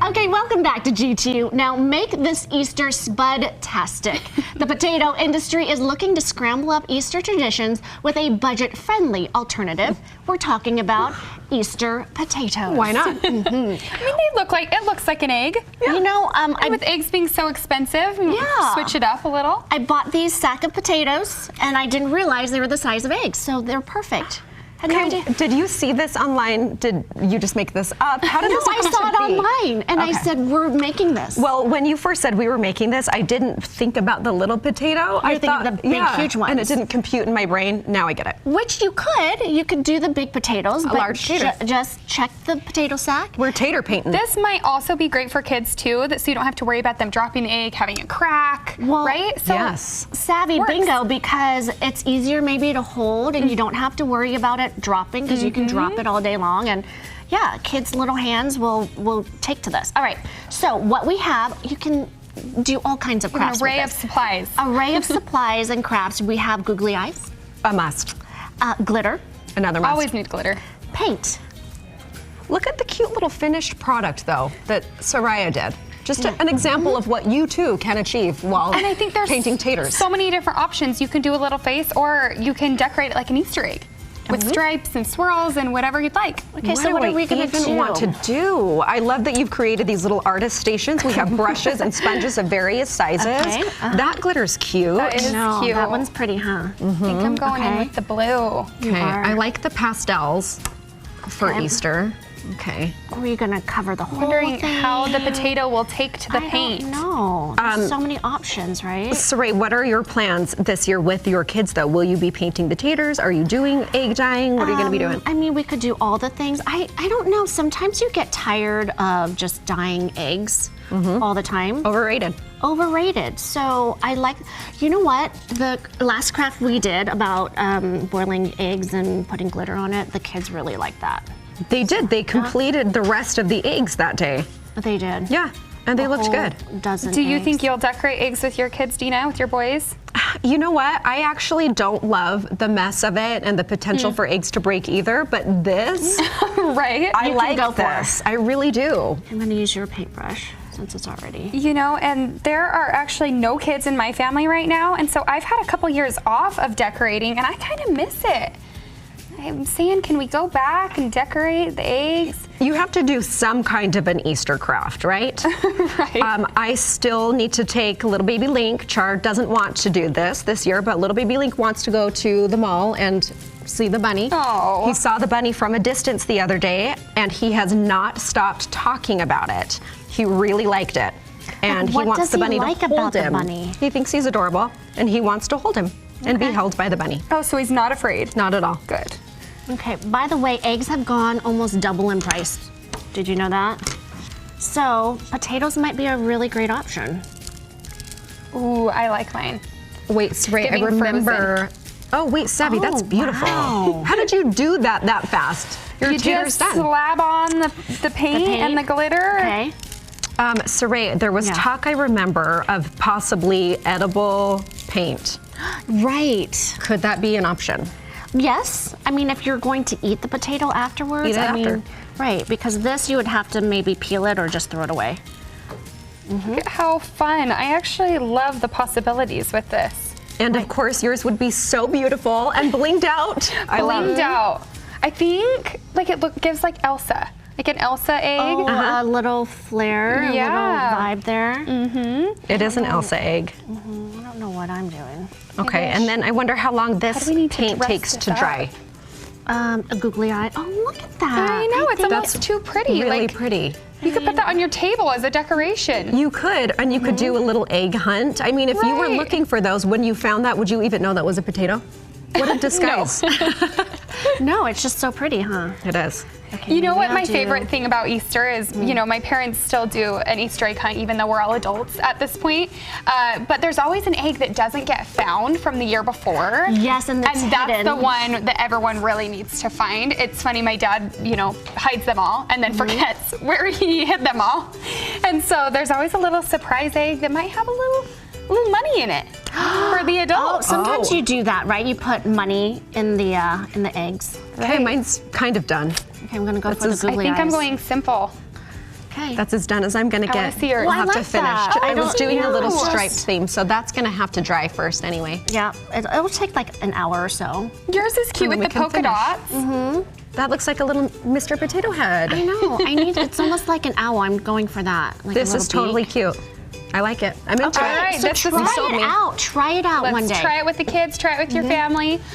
Okay, welcome back to GTU. Now make this Easter spud-tastic. The potato industry is looking to scramble up Easter traditions with a budget-friendly alternative. We're talking about Easter potatoes. Why not? I mean, it looks like an egg. Yeah. You know, and with eggs being so expensive, switch it up a little. I bought these sack of potatoes, and I didn't realize they were the size of eggs, so they're perfect. Okay, did you see this online? Did you just make this up? How did this I saw it online, and I said, we're making this. Well, when you first said we were making this, I didn't think about the little potato. I thought the big, huge ones. And it didn't compute in my brain. Now I get it. Which you could do the big potatoes, but large taters. Just check the potato sack. We're tater painting. This might also be great for kids too, so you don't have to worry about them dropping the egg, having a crack, right? So yes. Savvy bingo, because it's easier maybe to hold, and you don't have to worry about it dropping, because you can drop it all day long, and yeah, kids' little hands will take to this. All right, so what we have, you can do all kinds of crafts. An array of supplies. Array of supplies and crafts. We have googly eyes. A must. Glitter. Another must. Always need glitter. Paint. Look at the cute little finished product, though, that Soraya did. Just an example of what you, too, can achieve while and I think there's painting taters. So many different options. You can do a little face, or you can decorate it like an Easter egg. With stripes and swirls and whatever you'd like. Okay, so what are we going to do? Want to do? I love that you've created these little artist stations. We have brushes and sponges of various sizes. Okay. That glitter's cute. That is cute. That one's pretty, huh? I think I'm going in with the blue. Okay, I like the pastels for Easter. Okay. Are you going to cover the whole Wondering thing? how the potato will take to the paint. I don't know. There's so many options, right? Saray, what are your plans this year with your kids, though? Will you be painting the taters? Are you doing egg dyeing? What are you going to be doing? I mean, we could do all the things. I don't know. Sometimes you get tired of just dyeing eggs all the time. Overrated. Overrated. So I like, you know what? The last craft we did about boiling eggs and putting glitter on it, the kids really liked that. They did. They completed the rest of the eggs that day. They did. Yeah, and they looked good. Do you think you'll decorate eggs with your kids, Dina, with your boys? You know what? I actually don't love the mess of it and the potential for eggs to break either, but this, right? I like this. I really do. I'm going to use your paintbrush since it's already. You know, and there are actually no kids in my family right now, and so I've had a couple years off of decorating, and I kind of miss it. I'm saying, can we go back and decorate the eggs? You have to do some kind of an Easter craft, right? Right. I still need to take little baby Link. Char doesn't want to do this year, but little baby Link wants to go to the mall and see the bunny. Oh. He saw the bunny from a distance the other day, and he has not stopped talking about it. He really liked it, and he wants the bunny to hold him. He thinks he's adorable, and he wants to hold him and be held by the bunny. Oh, so he's not afraid? Not at all. Good. Okay, by the way, eggs have gone almost double in price. Did you know that? So, potatoes might be a really great option. Ooh, I like mine. Wait, Saray, I remember. Oh, wait, Savvy, that's beautiful. Wow. How did you do that fast? You just slab on the paint and the glitter. Okay. Saray, there was talk, I remember, of possibly edible paint. Right. Could that be an option? Yes. I mean, if you're going to eat the potato afterwards. Eat it after. Mean, right, because this you would have to maybe peel it or just throw it away. Look at how fun. I actually love the possibilities with this. And of course, yours would be so beautiful and blinged out. I love it. Blinged out. I think like it gives like Elsa. Like an Elsa egg. Oh, a little flare, a little vibe there. It is an Elsa egg. I don't know what I'm doing. Okay, and then I wonder how long this paint takes to dry. A googly eye. Oh, look at that. I know, it's almost too pretty. Really pretty. You could put that on your table as a decoration. You could, and you could do a little egg hunt. I mean, if you were looking for those, when you found that, would you even know that was a potato? What a disguise. No, it's just so pretty, huh? It is. Okay, you know what my favorite thing about Easter is, you know, my parents still do an Easter egg hunt even though we're all adults at this point. But there's always an egg that doesn't get found from the year before. Yes, and that's the one that everyone really needs to find. It's funny, my dad, you know, hides them all and then forgets where he hid them all. And so there's always a little surprise egg that might have a little money in it for the adults. Sometimes you do that, right? You put money in the eggs. Okay, mine's kind of done. Okay, I'm gonna go for the googly eyes. I think I'm going simple. Okay. That's as done as I'm gonna I wanna get. see yours. We'll Well, I have to like finish. that. I I was don't- doing a little yeah. striped theme, so that's gonna have to dry first anyway. Yeah, it'll take like an hour or so. Yours is cute And with then the we can polka finish. dots. That looks like a little Mr. Potato Head. I know. It's almost like an owl. I'm going for that. Like This a is little totally beak. cute. I like it. I'm into All it. right, So this is try sold it me. out. Try it out one Let's day. try it with the kids, try it with your family.